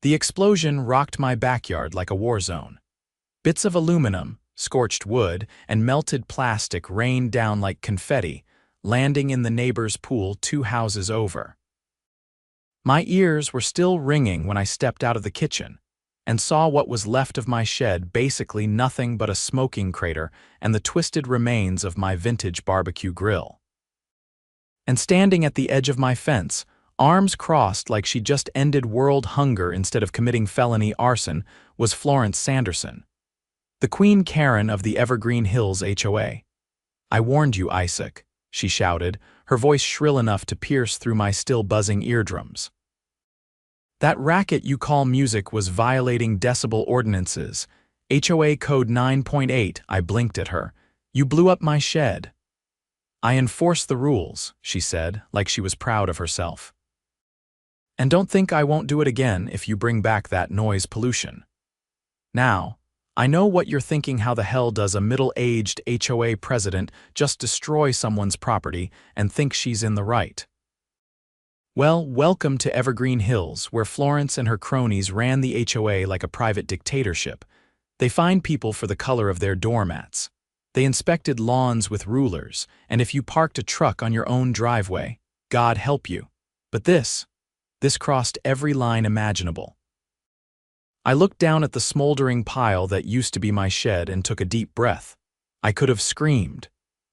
The explosion rocked my backyard like a war zone. Bits of aluminum, scorched wood, and melted plastic rained down like confetti, landing in the neighbor's pool 2 houses over. My ears were still ringing when I stepped out of the kitchen and saw what was left of my shed, basically nothing but a smoking crater and the twisted remains of my vintage barbecue grill. And standing at the edge of my fence, arms crossed like she just ended world hunger instead of committing felony arson, was Florence Sanderson, the Queen Karen of the Evergreen Hills HOA. "I warned you, Isaac," she shouted, her voice shrill enough to pierce through my still buzzing eardrums. "That racket you call music was violating decibel ordinances. HOA Code 9.8, I blinked at her. "You blew up my shed." "I enforce the rules," she said, like she was proud of herself. "And don't think I won't do it again if you bring back that noise pollution." Now, I know what you're thinking: how the hell does a middle-aged HOA president just destroy someone's property and think she's in the right? Well, welcome to Evergreen Hills, where Florence and her cronies ran the HOA like a private dictatorship. They fined people for the color of their doormats. They inspected lawns with rulers, and if you parked a truck on your own driveway, God help you. But this crossed every line imaginable. I looked down at the smoldering pile that used to be my shed and took a deep breath. I could have screamed.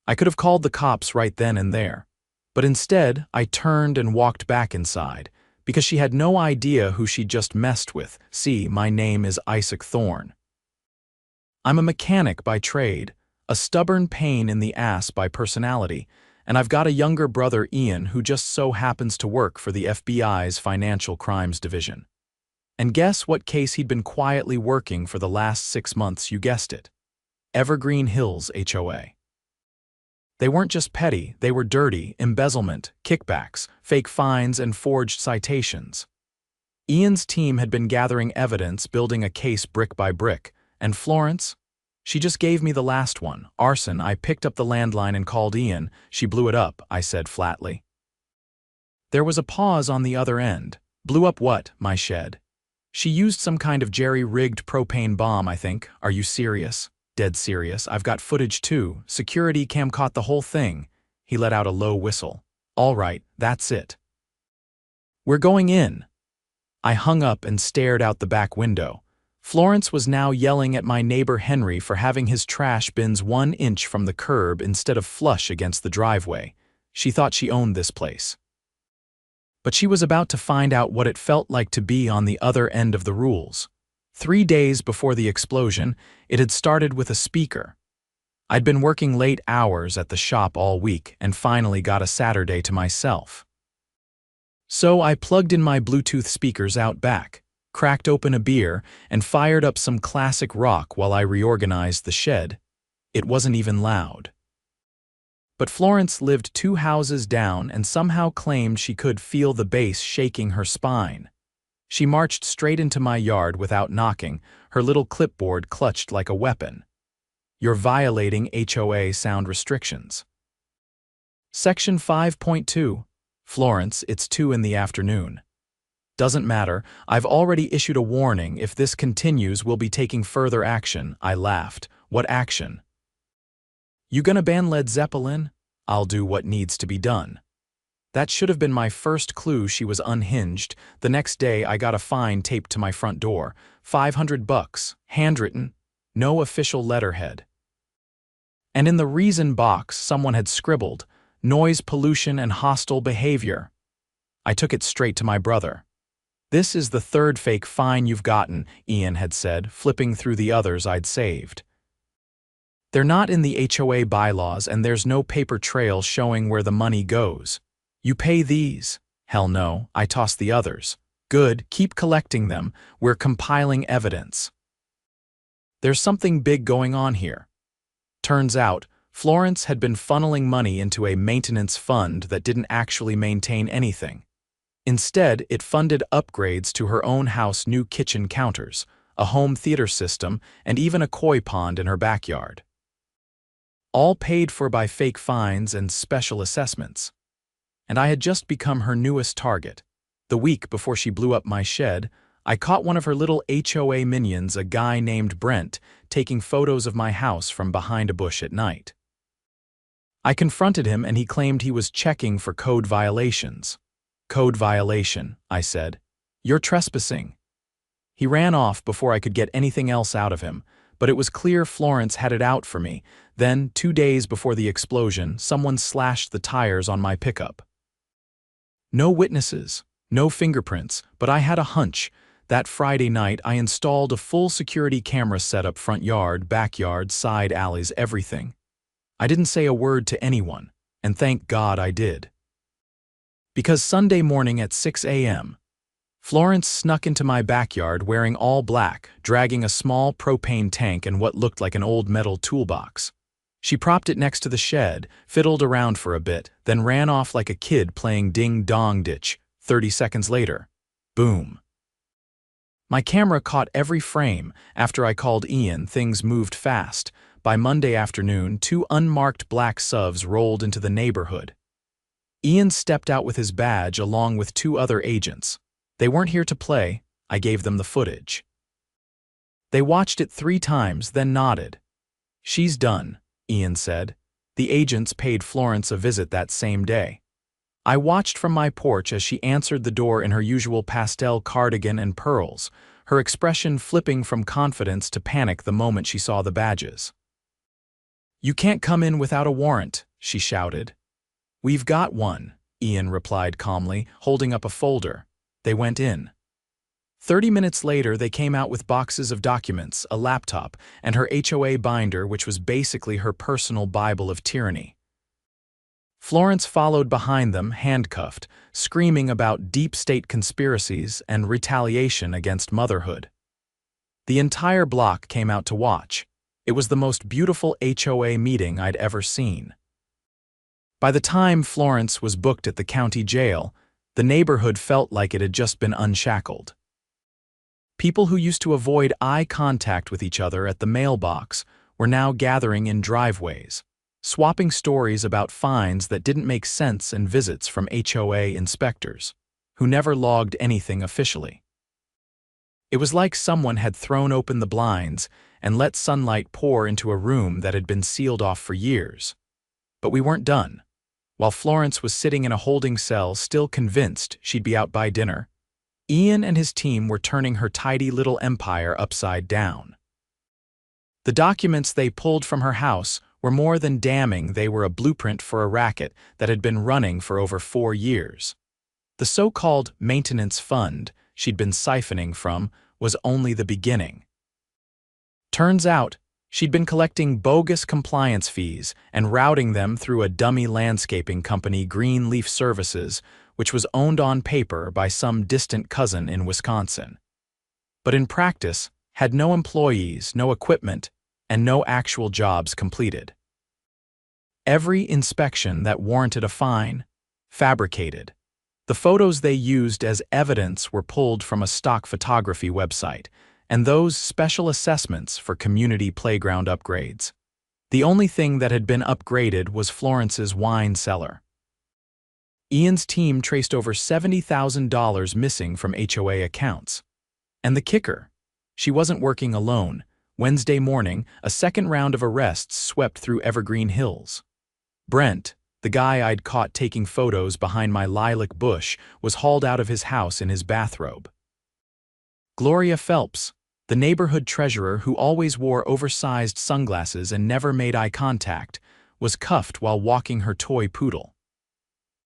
I could have called the cops right then and there. But instead, I turned and walked back inside, because she had no idea who she'd just messed with. See, my name is Isaac Thorne. I'm a mechanic by trade, a stubborn pain in the ass by personality, and I've got a younger brother, Ian, who just so happens to work for the FBI's Financial Crimes Division. And guess what case he'd been quietly working for the last 6 months? You guessed it. Evergreen Hills HOA. They weren't just petty, they were dirty: embezzlement, kickbacks, fake fines, and forged citations. Ian's team had been gathering evidence, building a case brick by brick, and Florence? She just gave me the last one, arson. I picked up the landline and called Ian. "She blew it up," I said flatly. There was a pause on the other end. "Blew up what?" "My shed." "She used some kind of jerry-rigged propane bomb, I think." "Are you serious?" "Dead serious. I've got footage too. Security cam caught the whole thing." He let out a low whistle. "All right, that's it. We're going in." I hung up and stared out the back window. Florence was now yelling at my neighbor Henry for having his trash bins 1 inch from the curb instead of flush against the driveway. She thought she owned this place. But she was about to find out what it felt like to be on the other end of the rules. 3 days before the explosion, it had started with a speaker. I'd been working late hours at the shop all week and finally got a Saturday to myself. So I plugged in my Bluetooth speakers out back, cracked open a beer, and fired up some classic rock while I reorganized the shed. It wasn't even loud. But Florence lived 2 houses down and somehow claimed she could feel the bass shaking her spine. She marched straight into my yard without knocking, her little clipboard clutched like a weapon. "You're violating HOA sound restrictions." Section 5.2. "Florence, it's 2 in the afternoon. "Doesn't matter. I've already issued a warning. If this continues, we'll be taking further action." I laughed. "What action?" "You gonna ban Led Zeppelin?" "I'll do what needs to be done." That should have been my first clue she was unhinged. The next day, I got a fine taped to my front door. $500, handwritten, no official letterhead. And in the reason box, someone had scribbled, "Noise pollution and hostile behavior." I took it straight to my brother. "This is the 3rd fake fine you've gotten," Ian had said, flipping through the others I'd saved. "They're not in the HOA bylaws, and there's no paper trail showing where the money goes. You pay these." "Hell no," I tossed the others. "Good, keep collecting them. We're compiling evidence." There's something big going on here. Turns out, Florence had been funneling money into a maintenance fund that didn't actually maintain anything. Instead, it funded upgrades to her own house: new kitchen counters, a home theater system, and even a koi pond in her backyard. All paid for by fake fines and special assessments. And I had just become her newest target. The week before she blew up my shed, I caught one of her little HOA minions, a guy named Brent, taking photos of my house from behind a bush at night. I confronted him and he claimed he was checking for code violations. Code violation, I said. You're trespassing. He ran off before I could get anything else out of him, but it was clear Florence had it out for me. Then, 2 days before the explosion, someone slashed the tires on my pickup. No witnesses, no fingerprints, but I had a hunch. That Friday night, I installed a full security camera setup, front yard, backyard, side alleys, everything. I didn't say a word to anyone, and thank God I did. Because Sunday morning at 6 a.m., Florence snuck into my backyard wearing all black, dragging a small propane tank and what looked like an old metal toolbox. She propped it next to the shed, fiddled around for a bit, then ran off like a kid playing ding-dong ditch. 30 seconds later, boom. My camera caught every frame. After I called Ian, things moved fast. By Monday afternoon, 2 unmarked black SUVs rolled into the neighborhood. Ian stepped out with his badge along with 2 other agents. They weren't here to play. I gave them the footage. They watched it 3 times, then nodded. She's done, Ian said. The agents paid Florence a visit that same day. I watched from my porch as she answered the door in her usual pastel cardigan and pearls, her expression flipping from confidence to panic the moment she saw the badges. "You can't come in without a warrant," she shouted. "We've got one," Ian replied calmly, holding up a folder. They went in. 30 minutes later, they came out with boxes of documents, a laptop, and her HOA binder, which was basically her personal Bible of tyranny. Florence followed behind them, handcuffed, screaming about deep state conspiracies and retaliation against motherhood. The entire block came out to watch. It was the most beautiful HOA meeting I'd ever seen. By the time Florence was booked at the county jail, the neighborhood felt like it had just been unshackled. People who used to avoid eye contact with each other at the mailbox were now gathering in driveways, swapping stories about fines that didn't make sense and visits from HOA inspectors, who never logged anything officially. It was like someone had thrown open the blinds and let sunlight pour into a room that had been sealed off for years. But we weren't done. While Florence was sitting in a holding cell, still convinced she'd be out by dinner, Ian and his team were turning her tidy little empire upside down. The documents they pulled from her house were more than damning. They were a blueprint for a racket that had been running for over 4 years. The so-called maintenance fund she'd been siphoning from was only the beginning. Turns out, she'd been collecting bogus compliance fees and routing them through a dummy landscaping company, Greenleaf Services, which was owned on paper by some distant cousin in Wisconsin. But in practice, had no employees, no equipment, and no actual jobs completed. Every inspection that warranted a fine, fabricated. The photos they used as evidence were pulled from a stock photography website, and those special assessments for community playground upgrades. The only thing that had been upgraded was Florence's wine cellar. Ian's team traced over $70,000 missing from HOA accounts. And the kicker, she wasn't working alone. Wednesday morning, a second round of arrests swept through Evergreen Hills. Brent, the guy I'd caught taking photos behind my lilac bush, was hauled out of his house in his bathrobe. Gloria Phelps, the neighborhood treasurer who always wore oversized sunglasses and never made eye contact, was cuffed while walking her toy poodle.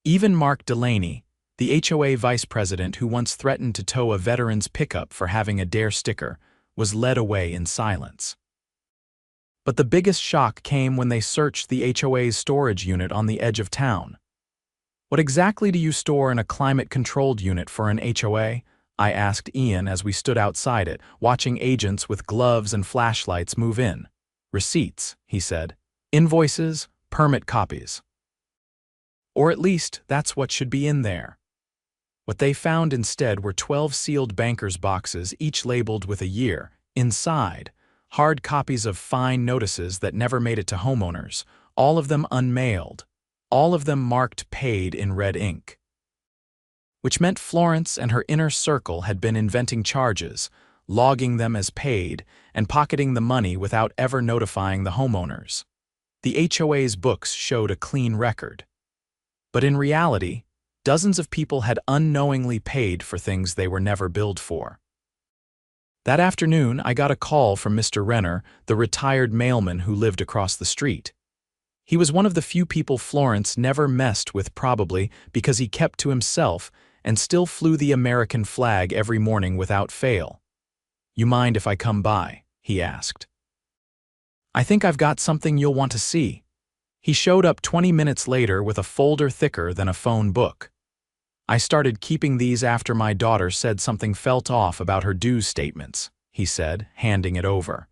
Even Mark Delaney, the HOA vice president who once threatened to tow a veteran's pickup for having a DARE sticker, was led away in silence. But the biggest shock came when they searched the HOA's storage unit on the edge of town. "What exactly do you store in a climate-controlled unit for an HOA?" I asked Ian as we stood outside it, watching agents with gloves and flashlights move in. "Receipts," he said. "Invoices, permit copies. Or at least, that's what should be in there." What they found instead were 12 sealed banker's boxes, each labeled with a year. Inside, hard copies of fine notices that never made it to homeowners, all of them unmailed, all of them marked paid in red ink. which meant Florence and her inner circle had been inventing charges, logging them as paid, and pocketing the money without ever notifying the homeowners. The HOA's books showed a clean record. But in reality, dozens of people had unknowingly paid for things they were never billed for. That afternoon, I got a call from Mr. Renner, the retired mailman who lived across the street. He was one of the few people Florence never messed with, probably because he kept to himself and still flew the American flag every morning without fail. "You mind if I come by?" he asked. "I think I've got something you'll want to see." He showed up 20 minutes later with a folder thicker than a phone book. "I started keeping these after my daughter said something felt off about her dues statements," he said, handing it over.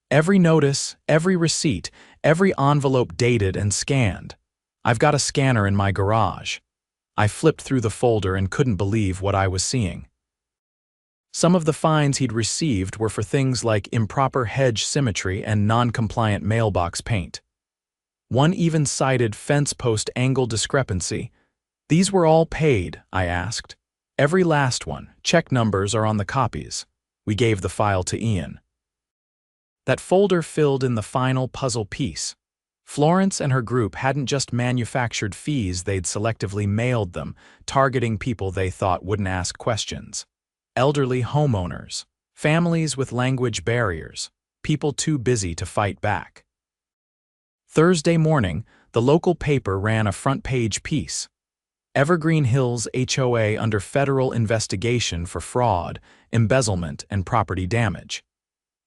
"Every notice, every receipt, every envelope dated and scanned. I've got a scanner in my garage." I flipped through the folder and couldn't believe what I was seeing. Some of the fines he'd received were for things like improper hedge symmetry and non-compliant mailbox paint. One even cited fence post angle discrepancy. "These were all paid?" I asked. "Every last one. Check numbers are on the copies." We gave the file to Ian. That folder filled in the final puzzle piece. Florence and her group hadn't just manufactured fees, they'd selectively mailed them, targeting people they thought wouldn't ask questions. Elderly homeowners, families with language barriers, people too busy to fight back. Thursday morning, the local paper ran a front-page piece. Evergreen Hills HOA under federal investigation for fraud, embezzlement, and property damage.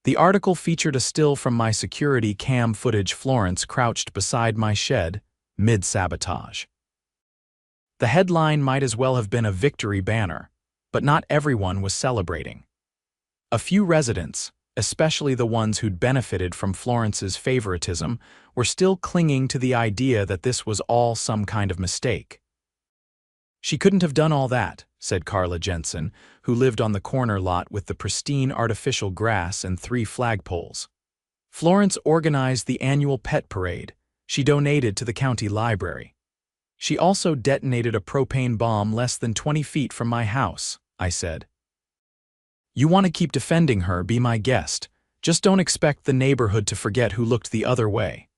The article featured a still from my security cam footage, Florence crouched beside my shed, mid-sabotage. The headline might as well have been a victory banner, but not everyone was celebrating. A few residents, especially the ones who'd benefited from Florence's favoritism, were still clinging to the idea that this was all some kind of mistake. "She couldn't have done all that," said Carla Jensen, who lived on the corner lot with the pristine artificial grass and 3 flagpoles. "Florence organized the annual pet parade. She donated to the county library. She also detonated a propane bomb less than 20 feet from my house," I said. "You want to keep defending her, be my guest. Just don't expect the neighborhood to forget who looked the other way."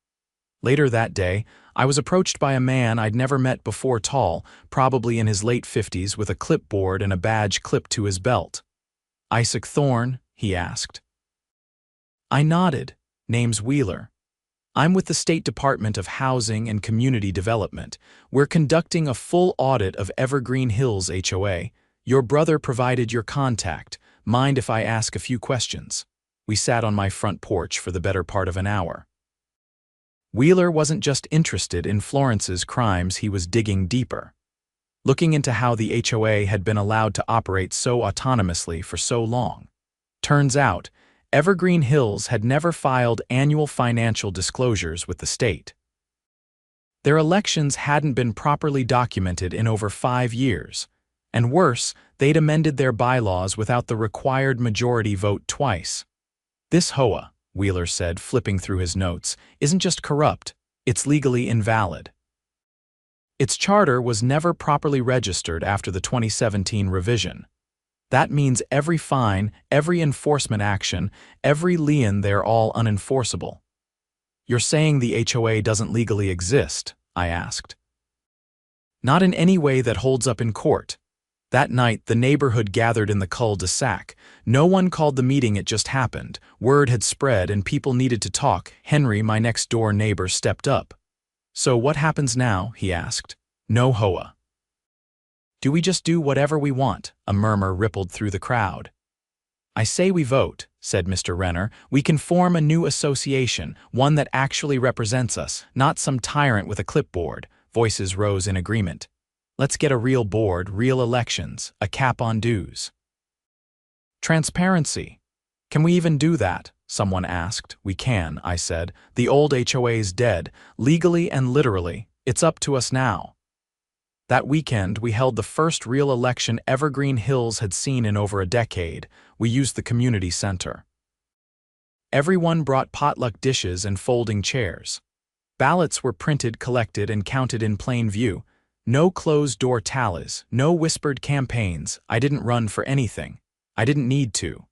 Later that day, I was approached by a man I'd never met before, tall, probably in his late 50s, with a clipboard and a badge clipped to his belt. "Isaac Thorne?" he asked. I nodded. "Name's Wheeler. I'm with the State Department of Housing and Community Development. We're conducting a full audit of Evergreen Hills HOA. Your brother provided your contact. Mind if I ask a few questions?" We sat on my front porch for the better part of an hour. Wheeler wasn't just interested in Florence's crimes, he was digging deeper. Looking into how the HOA had been allowed to operate so autonomously for so long. Turns out, Evergreen Hills had never filed annual financial disclosures with the state. Their elections hadn't been properly documented in over 5 years. And worse, they'd amended their bylaws without the required majority vote twice. "This HOA," Wheeler said, flipping through his notes, "isn't just corrupt, it's legally invalid. Its charter was never properly registered after the 2017 revision. That means every fine, every enforcement action, every lien, they're all unenforceable." "You're saying the HOA doesn't legally exist?" I asked. "Not in any way that holds up in court. That night, the neighborhood gathered in the cul-de-sac. No one called the meeting, it just happened. Word had spread and people needed to talk. Henry, my next-door neighbor, stepped up. "So what happens now?" he asked. "No HOA." "Do we just do whatever we want?" a murmur rippled through the crowd. "I say we vote," said Mr. Renner. "We can form a new association, one that actually represents us, not some tyrant with a clipboard." Voices rose in agreement. "Let's get a real board, real elections, a cap on dues." "Transparency. Can we even do that?" someone asked. "We can," I said. "The old HOA's dead, legally and literally. It's up to us now." That weekend, we held the first real election Evergreen Hills had seen in over a decade. We used the community center. Everyone brought potluck dishes and folding chairs. Ballots were printed, collected, and counted in plain view. No closed-door tallies, no whispered campaigns. I didn't run for anything. I didn't need to.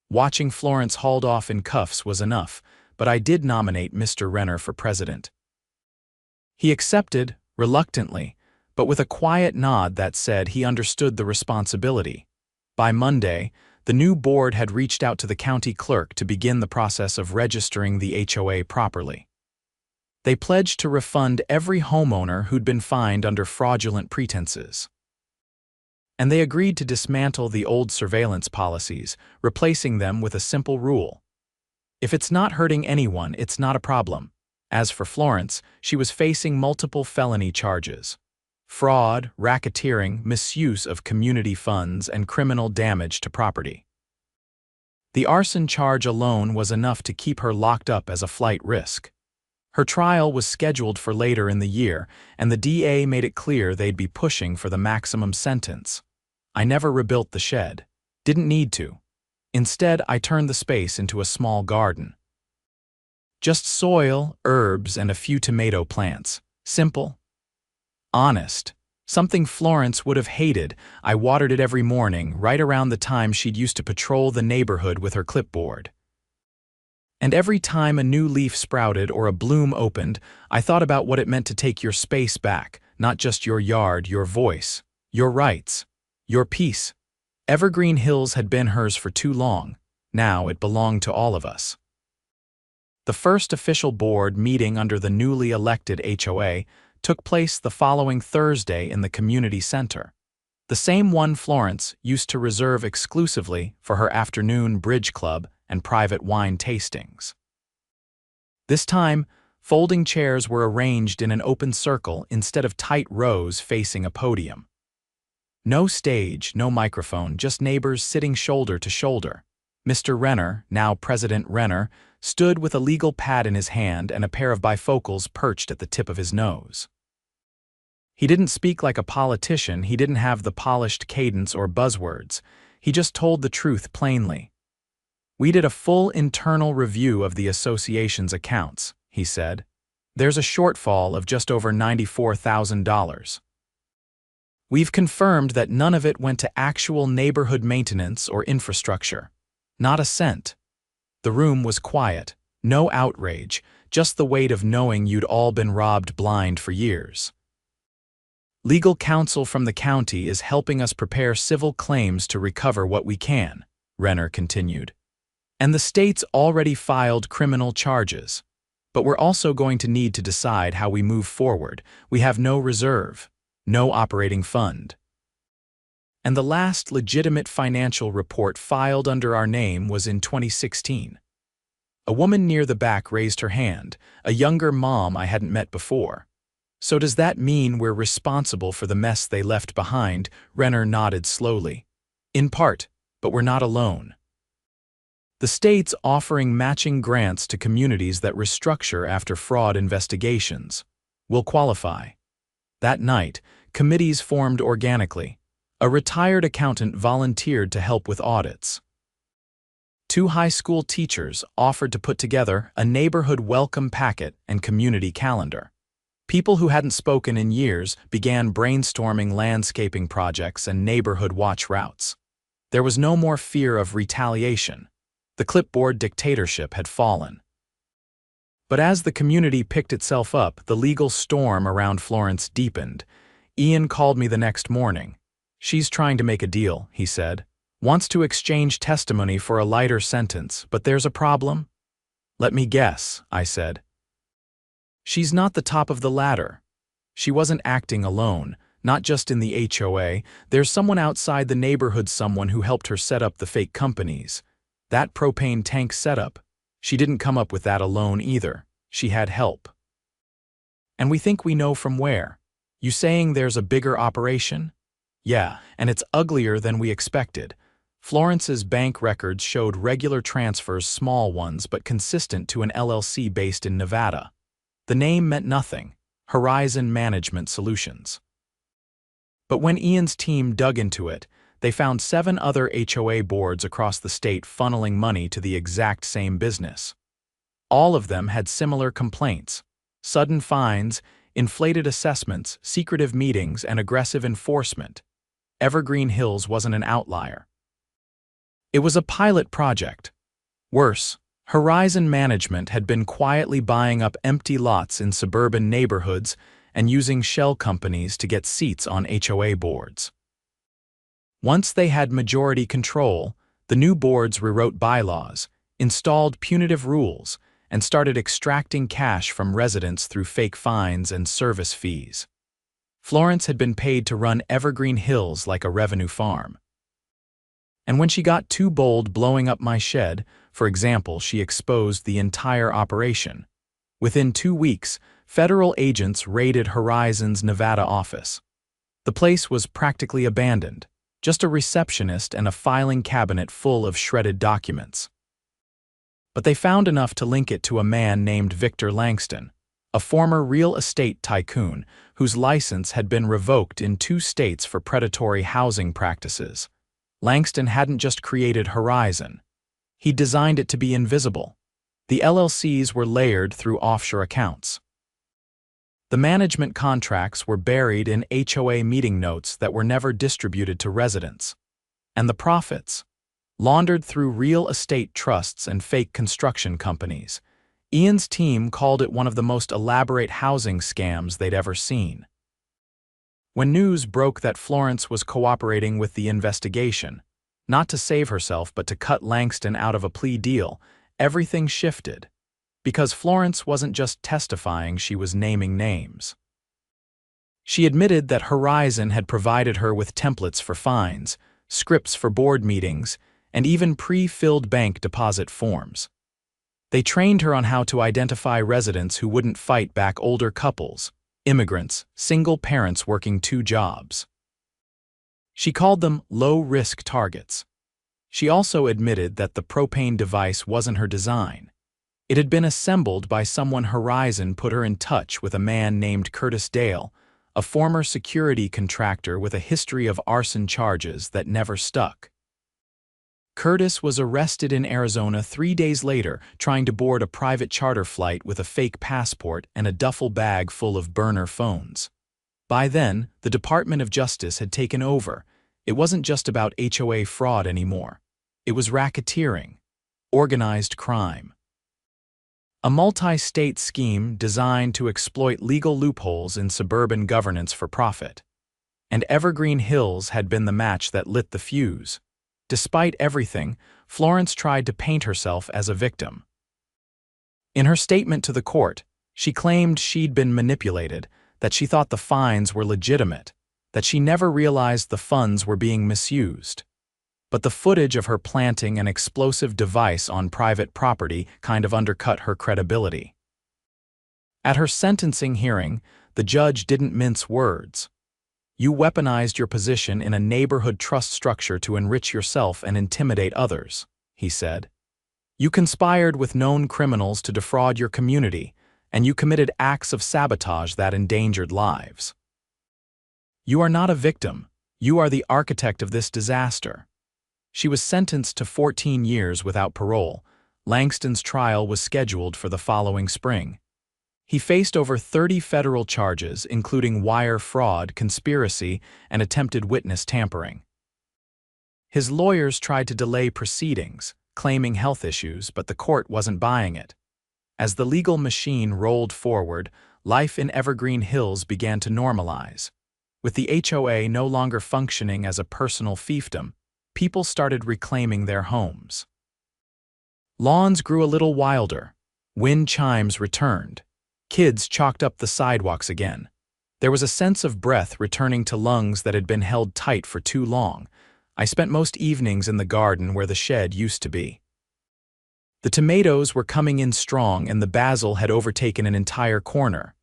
Watching Florence hauled off in cuffs was enough, but I did nominate Mr. Renner for president. He accepted, reluctantly, but with a quiet nod that said he understood the responsibility. By Monday, the new board had reached out to the county clerk to begin the process of registering the HOA properly. They pledged to refund every homeowner who'd been fined under fraudulent pretenses. And they agreed to dismantle the old surveillance policies, replacing them with a simple rule. If it's not hurting anyone, it's not a problem. As for Florence, she was facing multiple felony charges: fraud, racketeering, misuse of community funds, and criminal damage to property. The arson charge alone was enough to keep her locked up as a flight risk. Her trial was scheduled for later in the year, and the DA made it clear they'd be pushing for the maximum sentence. I never rebuilt the shed. Didn't need to. Instead, I turned the space into a small garden. Just soil, herbs, and a few tomato plants. Simple. Honest. Something Florence would have hated. I watered it every morning, right around the time she'd used to patrol the neighborhood with her clipboard. And every time a new leaf sprouted or a bloom opened, I thought about what it meant to take your space back, not just your yard, your voice, your rights, your peace. Evergreen Hills had been hers for too long. Now it belonged to all of us. The first official board meeting under the newly elected HOA took place the following Thursday in the community center, the same one Florence used to reserve exclusively for her afternoon bridge club and private wine tastings. This time, folding chairs were arranged in an open circle instead of tight rows facing a podium. No stage, no microphone, just neighbors sitting shoulder to shoulder. Mr. Renner, now President Renner, stood with a legal pad in his hand and a pair of bifocals perched at the tip of his nose. He didn't speak like a politician, he didn't have the polished cadence or buzzwords. He just told the truth plainly. "We did a full internal review of the association's accounts," he said. "There's a shortfall of just over $94,000. We've confirmed that none of it went to actual neighborhood maintenance or infrastructure. Not a cent." The room was quiet, no outrage, just the weight of knowing you'd all been robbed blind for years. "Legal counsel from the county is helping us prepare civil claims to recover what we can," Renner continued. "And the state's already filed criminal charges. But we're also going to need to decide how we move forward. We have no reserve, no operating fund. And the last legitimate financial report filed under our name was in 2016. A woman near the back raised her hand, a younger mom I hadn't met before. "So does that mean we're responsible for the mess they left behind?" Renner nodded slowly. "In part, but we're not alone. The state's offering matching grants to communities that restructure after fraud investigations. We'll qualify." That night, committees formed organically. A retired accountant volunteered to help with audits. 2 high school teachers offered to put together a neighborhood welcome packet and community calendar. People who hadn't spoken in years began brainstorming landscaping projects and neighborhood watch routes. There was no more fear of retaliation. The clipboard dictatorship had fallen. But as the community picked itself up, the legal storm around Florence deepened. Ian called me the next morning. "She's trying to make a deal," he said. "Wants to exchange testimony for a lighter sentence, but there's a problem?" "Let me guess," I said. "She's not the top of the ladder." She wasn't acting alone, not just in the HOA. There's someone outside the neighborhood, someone who helped her set up the fake companies. That propane tank setup. She didn't come up with that alone either. She had help. "And we think we know from where. You saying there's a bigger operation?" "Yeah, and it's uglier than we expected." Florence's bank records showed regular transfers, small ones but consistent, to an LLC based in Nevada. The name meant nothing. Horizon Management Solutions. But when Ian's team dug into it, they found 7 other HOA boards across the state funneling money to the exact same business. All of them had similar complaints: sudden fines, inflated assessments, secretive meetings, and aggressive enforcement. Evergreen Hills wasn't an outlier. It was a pilot project. Worse, Horizon Management had been quietly buying up empty lots in suburban neighborhoods and using shell companies to get seats on HOA boards. Once they had majority control, the new boards rewrote bylaws, installed punitive rules, and started extracting cash from residents through fake fines and service fees. Florence had been paid to run Evergreen Hills like a revenue farm. And when she got too bold blowing up my shed, for example, she exposed the entire operation. Within 2 weeks, federal agents raided Horizon's Nevada office. The place was practically abandoned, just a receptionist and a filing cabinet full of shredded documents. But they found enough to link it to a man named Victor Langston, a former real estate tycoon whose license had been revoked in 2 states for predatory housing practices. Langston hadn't just created Horizon. He designed it to be invisible. The LLCs were layered through offshore accounts. The management contracts were buried in HOA meeting notes that were never distributed to residents. And the profits, laundered through real estate trusts and fake construction companies. Ian's team called it one of the most elaborate housing scams they'd ever seen. When news broke that Florence was cooperating with the investigation, not to save herself but to cut Langston out of a plea deal, everything shifted. Because Florence wasn't just testifying, she was naming names. She admitted that Horizon had provided her with templates for fines, scripts for board meetings, and even pre-filled bank deposit forms. They trained her on how to identify residents who wouldn't fight back older couples, immigrants, single parents working 2 jobs. She called them low-risk targets. She also admitted that the propane device wasn't her design. It had been assembled by someone Horizon put her in touch with a man named Curtis Dale, a former security contractor with a history of arson charges that never stuck. Curtis was arrested in Arizona 3 days later trying to board a private charter flight with a fake passport and a duffel bag full of burner phones. By then, the Department of Justice had taken over. It wasn't just about HOA fraud anymore. It was racketeering, organized crime. A multi-state scheme designed to exploit legal loopholes in suburban governance for profit. And Evergreen Hills had been the match that lit the fuse. Despite everything, Florence tried to paint herself as a victim. In her statement to the court, she claimed she'd been manipulated, that she thought the fines were legitimate, that she never realized the funds were being misused. But the footage of her planting an explosive device on private property kind of undercut her credibility. At her sentencing hearing, the judge didn't mince words. You weaponized your position in a neighborhood trust structure to enrich yourself and intimidate others, he said. You conspired with known criminals to defraud your community, and you committed acts of sabotage that endangered lives. You are not a victim. You are the architect of this disaster. She was sentenced to 14 years without parole. Langston's trial was scheduled for the following spring. He faced over 30 federal charges, including wire fraud, conspiracy, and attempted witness tampering. His lawyers tried to delay proceedings, claiming health issues, but the court wasn't buying it. As the legal machine rolled forward, life in Evergreen Hills began to normalize. With the HOA no longer functioning as a personal fiefdom, people started reclaiming their homes. Lawns grew a little wilder. Wind chimes returned. Kids chalked up the sidewalks again. There was a sense of breath returning to lungs that had been held tight for too long. I spent most evenings in the garden where the shed used to be. The tomatoes were coming in strong and the basil had overtaken an entire corner.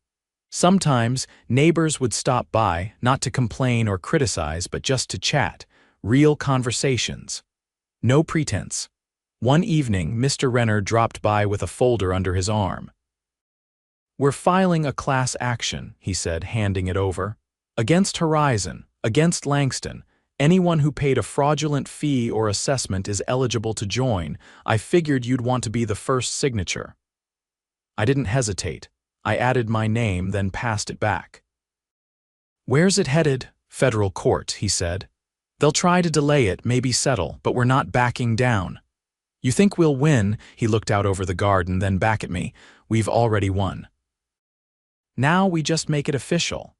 Sometimes, neighbors would stop by, not to complain or criticize, but just to chat. Real conversations. No pretense. One evening, Mr. Renner dropped by with a folder under his arm. We're filing a class action, he said, handing it over. Against Horizon, against Langston. Anyone who paid a fraudulent fee or assessment is eligible to join. I figured you'd want to be the first signature. I didn't hesitate. I added my name, then passed it back. "Where's it headed?" "Federal court," he said. "They'll try to delay it, maybe settle, but we're not backing down." "You think we'll win?" He looked out over the garden, then back at me. "We've already won. Now we just make it official."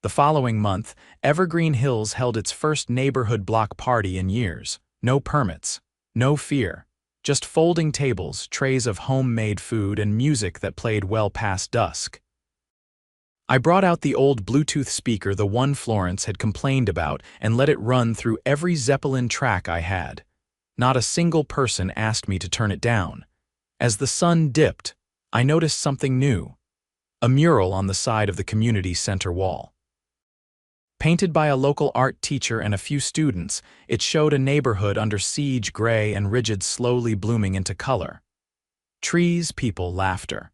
The following month, Evergreen Hills held its first neighborhood block party in years. No permits, no fear, just folding tables, trays of homemade food, and music that played well past dusk. I brought out the old Bluetooth speaker, the one Florence had complained about, and let it run through every Zeppelin track I had. Not a single person asked me to turn it down. As the sun dipped, I noticed something new. A mural on the side of the community center wall. Painted by a local art teacher and a few students, it showed a neighborhood under siege, gray and rigid, slowly blooming into color. Trees, people, laughter.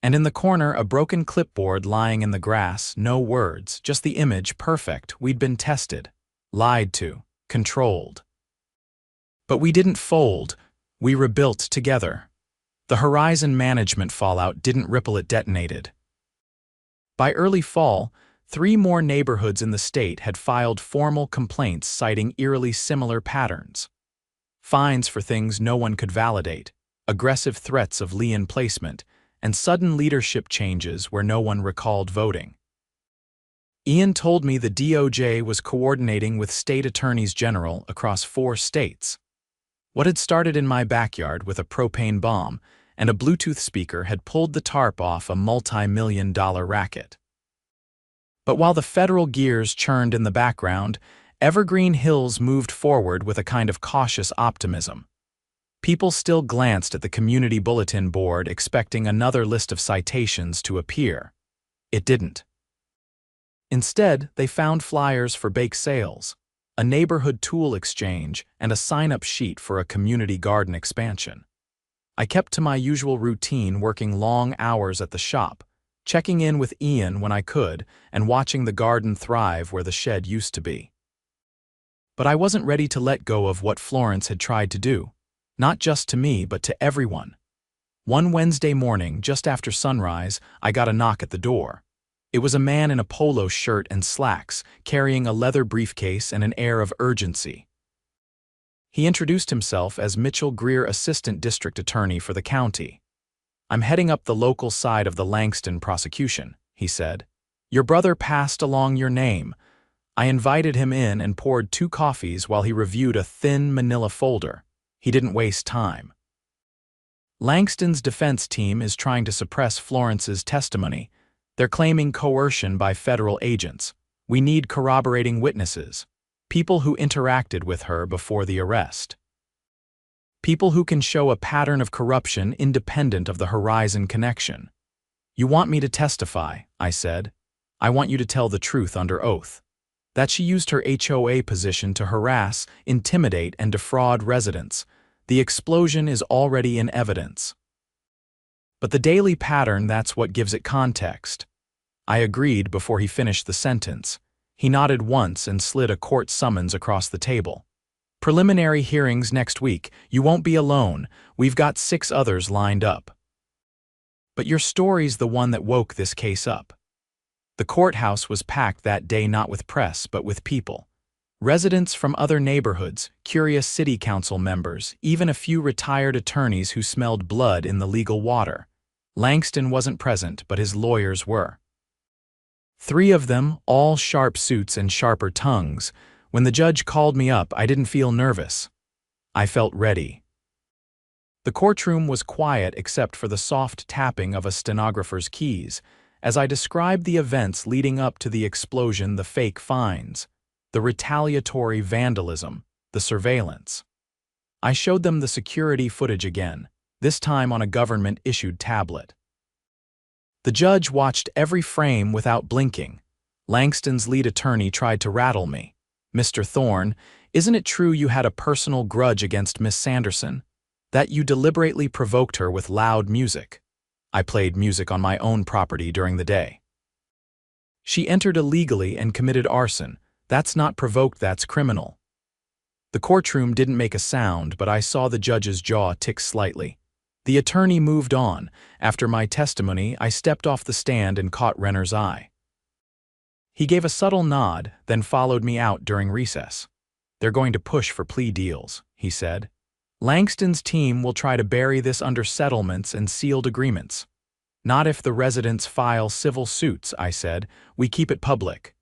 And in the corner, a broken clipboard lying in the grass, no words, just the image, perfect. We'd been tested, lied to, controlled. But we didn't fold, we rebuilt together. The Horizon management fallout didn't ripple, it detonated. By early fall, 3 more neighborhoods in the state had filed formal complaints citing eerily similar patterns. Fines for things no one could validate, aggressive threats of lien placement, and sudden leadership changes where no one recalled voting. Ian told me the DOJ was coordinating with state attorneys general across 4 states. What had started in my backyard with a propane bomb and a Bluetooth speaker had pulled the tarp off a multi-million-dollar racket. But while the federal gears churned in the background, Evergreen Hills moved forward with a kind of cautious optimism. People still glanced at the community bulletin board expecting another list of citations to appear. It didn't. Instead, they found flyers for bake sales, a neighborhood tool exchange, and a sign-up sheet for a community garden expansion. I kept to my usual routine, working long hours at the shop, checking in with Ian when I could, and watching the garden thrive where the shed used to be. But I wasn't ready to let go of what Florence had tried to do, not just to me but to everyone. One Wednesday morning, just after sunrise, I got a knock at the door. It was a man in a polo shirt and slacks, carrying a leather briefcase and an air of urgency. He introduced himself as Mitchell Greer, Assistant District Attorney for the county. "I'm heading up the local side of the Langston prosecution," he said. "Your brother passed along your name." I invited him in and poured 2 coffees while he reviewed a thin manila folder. He didn't waste time. "Langston's defense team is trying to suppress Florence's testimony. They're claiming coercion by federal agents. We need corroborating witnesses. People who interacted with her before the arrest. People who can show a pattern of corruption independent of the Horizon connection." "You want me to testify," I said. "I want you to tell the truth under oath. That she used her HOA position to harass, intimidate, and defraud residents. The explosion is already in evidence. But the daily pattern, that's what gives it context." I agreed before he finished the sentence. He nodded once and slid a court summons across the table. "Preliminary hearings next week. You won't be alone. We've got 6 others lined up." But your story's the one that woke this case up. The courthouse was packed that day, not with press, but with people. Residents from other neighborhoods, curious city council members, even a few retired attorneys who smelled blood in the legal water. Langston wasn't present, but his lawyers were. 3 of them, all sharp suits and sharper tongues. When the judge called me up, I didn't feel nervous. I felt ready. The courtroom was quiet except for the soft tapping of a stenographer's keys, as I described the events leading up to the explosion, the fake fines, the retaliatory vandalism, the surveillance. I showed them the security footage again, this time on a government-issued tablet. The judge watched every frame without blinking. Langston's lead attorney tried to rattle me. "Mr. Thorne, isn't it true you had a personal grudge against Miss Sanderson? That you deliberately provoked her with loud music?" I played music on my own property during the day. "She entered illegally and committed arson. That's not provoked, that's criminal." The courtroom didn't make a sound, but I saw the judge's jaw tick slightly. The attorney moved on. After my testimony, I stepped off the stand and caught Renner's eye. He gave a subtle nod, then followed me out during recess. "They're going to push for plea deals," he said. "Langston's team will try to bury this under settlements and sealed agreements." "Not if the residents file civil suits," I said. "We keep it public.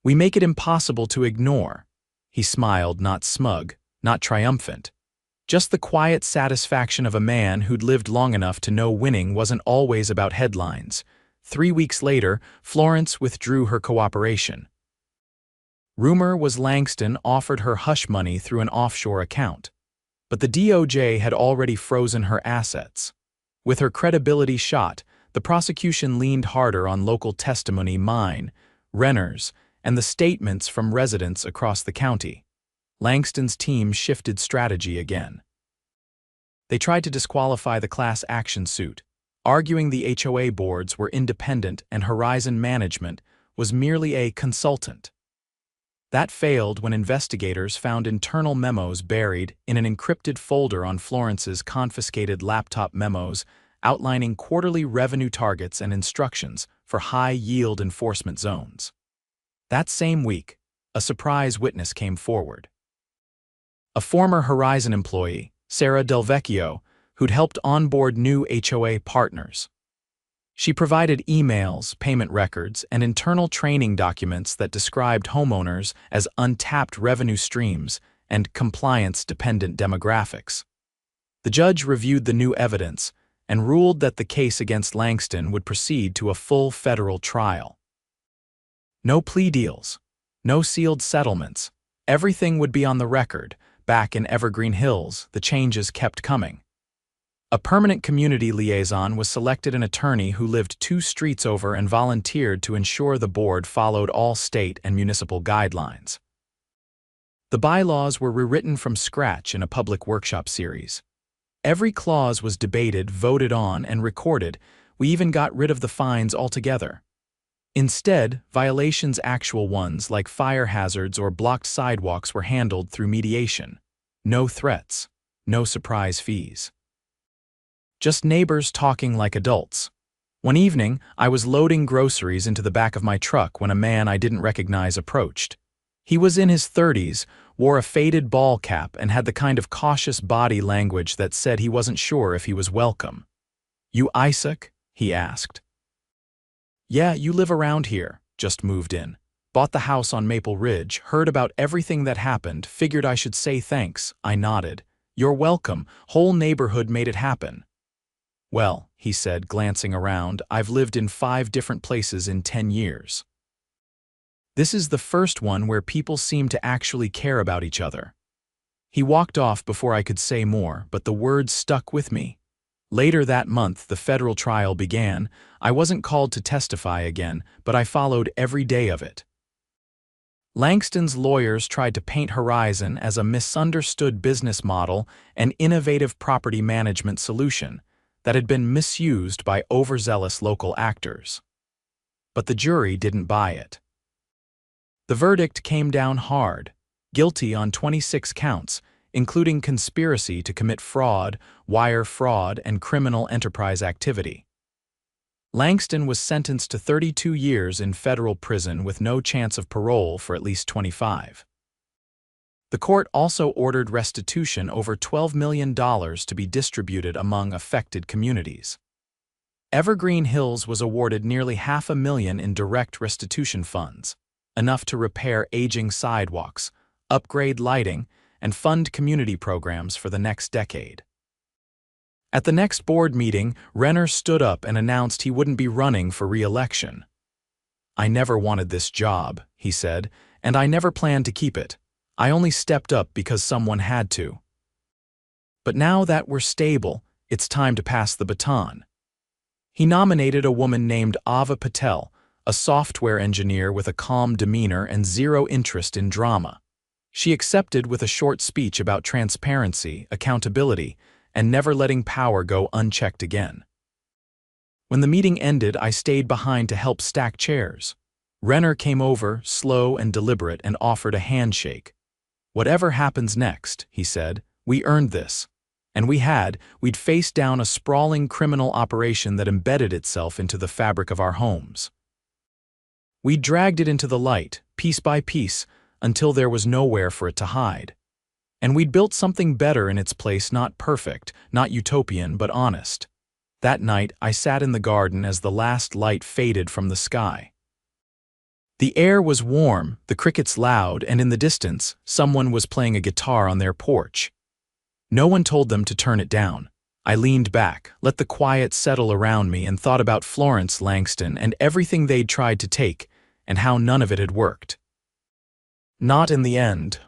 We make it impossible to ignore." He smiled, not smug, not triumphant. Just the quiet satisfaction of a man who'd lived long enough to know winning wasn't always about headlines. 3 weeks later, Florence withdrew her cooperation. Rumor was Langston offered her hush money through an offshore account. But the DOJ had already frozen her assets. With her credibility shot, the prosecution leaned harder on local testimony, mine, Renner's, and the statements from residents across the county. Langston's team shifted strategy again. They tried to disqualify the class action suit, arguing the HOA boards were independent and Horizon Management was merely a consultant. That failed when investigators found internal memos buried in an encrypted folder on Florence's confiscated laptop memos outlining quarterly revenue targets and instructions for high-yield enforcement zones. That same week, a surprise witness came forward. A former Horizon employee, Sarah Del Vecchio, who'd helped onboard new HOA partners. She provided emails, payment records, and internal training documents that described homeowners as untapped revenue streams and compliance-dependent demographics. The judge reviewed the new evidence and ruled that the case against Langston would proceed to a full federal trial. No plea deals, no sealed settlements. Everything would be on the record. Back in Evergreen Hills, the changes kept coming. A permanent community liaison was selected, an attorney who lived 2 streets over and volunteered to ensure the board followed all state and municipal guidelines. The bylaws were rewritten from scratch in a public workshop series. Every clause was debated, voted on, and recorded. We even got rid of the fines altogether. Instead, violations, actual ones like fire hazards or blocked sidewalks, were handled through mediation. No threats, no surprise fees. Just neighbors talking like adults. One evening, I was loading groceries into the back of my truck when a man I didn't recognize approached. He was in his 30s, wore a faded ball cap, and had the kind of cautious body language that said he wasn't sure if he was welcome. "You Isaac?" he asked. "Yeah, you live around here. Just moved in. Bought the house on Maple Ridge, heard about everything that happened, figured I should say thanks." I nodded. "You're welcome. Whole neighborhood made it happen." "Well," he said, glancing around, "I've lived in 5 different places in 10 years. This is the first one where people seem to actually care about each other." He walked off before I could say more, but the words stuck with me. Later that month, the federal trial began. I wasn't called to testify again, but I followed every day of it. Langston's lawyers tried to paint Horizon as a misunderstood business model and innovative property management solution that had been misused by overzealous local actors. But the jury didn't buy it. The verdict came down hard, guilty on 26 counts, including conspiracy to commit fraud, wire fraud, and criminal enterprise activity. Langston was sentenced to 32 years in federal prison with no chance of parole for at least 25. The court also ordered restitution over $12 million to be distributed among affected communities. Evergreen Hills was awarded nearly $500,000 in direct restitution funds, enough to repair aging sidewalks, upgrade lighting, and fund community programs for the next decade. At the next board meeting, Renner stood up and announced he wouldn't be running for re-election. "I never wanted this job," he said, "and I never planned to keep it. I only stepped up because someone had to. But now that we're stable, it's time to pass the baton." He nominated a woman named Ava Patel, a software engineer with a calm demeanor and zero interest in drama. She accepted with a short speech about transparency, accountability, and never letting power go unchecked again. When the meeting ended, I stayed behind to help stack chairs. Renner came over, slow and deliberate, and offered a handshake. "Whatever happens next," he said, "we earned this. And we'd faced down a sprawling criminal operation that embedded itself into the fabric of our homes. We dragged it into the light, piece by piece, until there was nowhere for it to hide. And we'd built something better in its place, not perfect, not utopian, but honest. That night, I sat in the garden as the last light faded from the sky. The air was warm, the crickets loud, and in the distance, someone was playing a guitar on their porch. No one told them to turn it down. I leaned back, let the quiet settle around me, and thought about Florence Langston and everything they'd tried to take, and how none of it had worked. Not in the end.